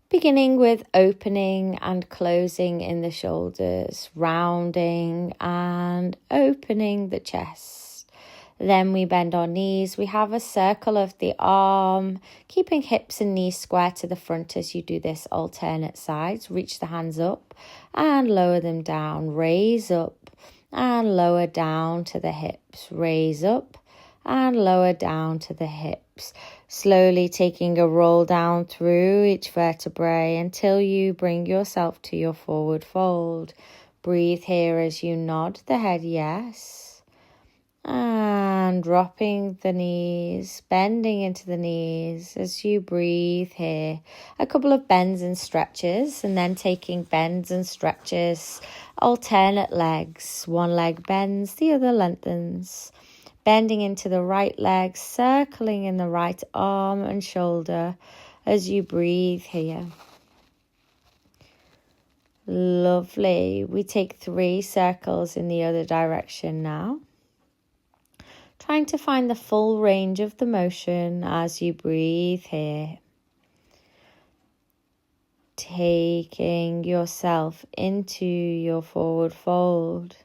Beginning with opening and closing in the shoulders, rounding and opening the chest. Then we bend our knees. We have a circle of the arm, keeping hips and knees square to the front as you do this alternate sides. Reach the hands up and lower them down. Raise up and lower down to the hips. Raise up and lower down to the hips. Slowly taking a roll down through each vertebrae until you bring yourself to your forward fold. Breathe here as you nod the head yes. And dropping the knees, bending into the knees as you breathe here. A couple of bends and stretches, and then taking bends and stretches, alternate legs. One leg bends, the other lengthens. Bending into the right leg, circling in the right arm and shoulder as you breathe here. Lovely. We take 3 circles in the other direction now. Trying to find the full range of the motion as you breathe here. Taking yourself into your forward fold.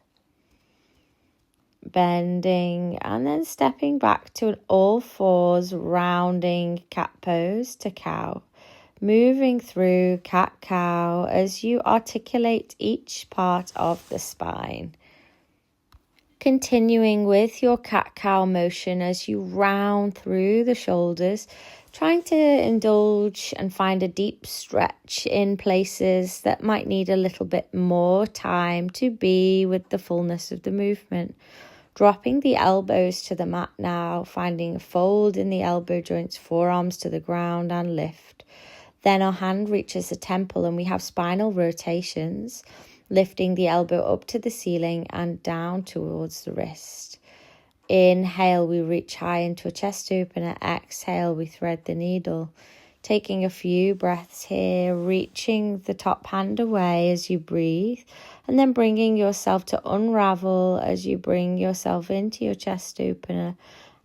Bending and then stepping back to an all fours, rounding cat pose to cow. Moving through cat-cow as you articulate each part of the spine. Continuing with your cat-cow motion as you round through the shoulders, trying to indulge and find a deep stretch in places that might need a little bit more time to be with the fullness of the movement. Dropping the elbows to the mat now, finding a fold in the elbow joints, forearms to the ground and lift. Then our hand reaches the temple and we have spinal rotations, lifting the elbow up to the ceiling and down towards the wrist. Inhale, we reach high into a chest opener. Exhale, we thread the needle. Taking a few breaths here, reaching the top hand away as you breathe, and then bringing yourself to unravel as you bring yourself into your chest opener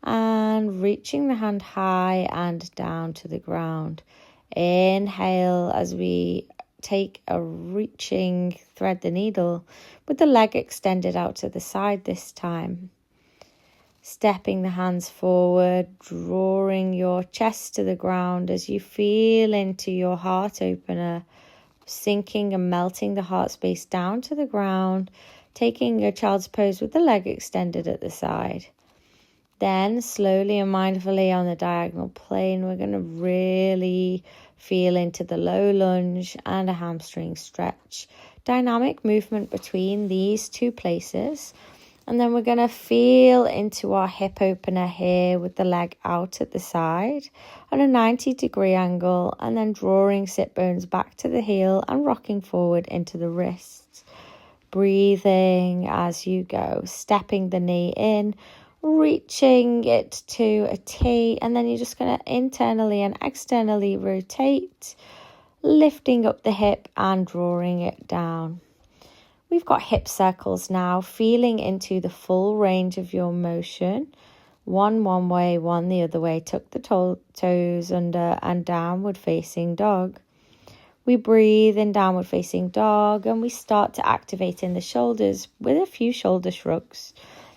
and reaching the hand high and down to the ground. Inhale as we take a reaching, thread the needle with the leg extended out to the side this time. Stepping the hands forward, drawing your chest to the ground as you feel into your heart opener, sinking and melting the heart space down to the ground, taking your child's pose with the leg extended at the side. Then slowly and mindfully on the diagonal plane, we're going to really feel into the low lunge and a hamstring stretch. Dynamic movement between these 2 places. And then we're going to feel into our hip opener here with the leg out at the side on a 90-degree angle, and then drawing sit bones back to the heel and rocking forward into the wrists. Breathing as you go, stepping the knee in, reaching it to a T, and then you're just going to internally and externally rotate, lifting up the hip and drawing it down. We've got hip circles now, feeling into the full range of your motion. One way, one the other way. Tuck the toes under and downward facing dog. We breathe in downward facing dog and we start to activate in the shoulders with a few shoulder shrugs.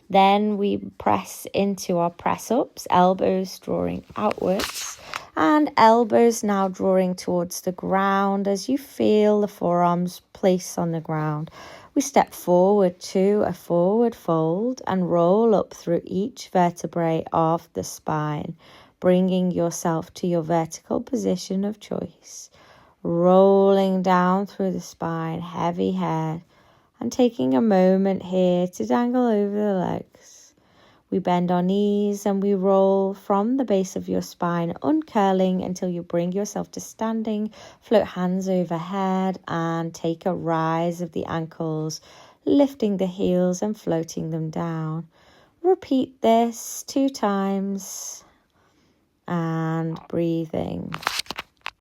Then we press into our press ups, elbows drawing outwards and elbows now drawing towards the ground as you feel the forearms place on the ground. We step forward to a forward fold and roll up through each vertebrae of the spine, bringing yourself to your vertical position of choice. Rolling down through the spine, heavy head, and taking a moment here to dangle over the legs. We bend our knees and we roll from the base of your spine, uncurling until you bring yourself to standing. Float hands overhead and take a rise of the ankles, lifting the heels and floating them down. Repeat this 2 times and breathing.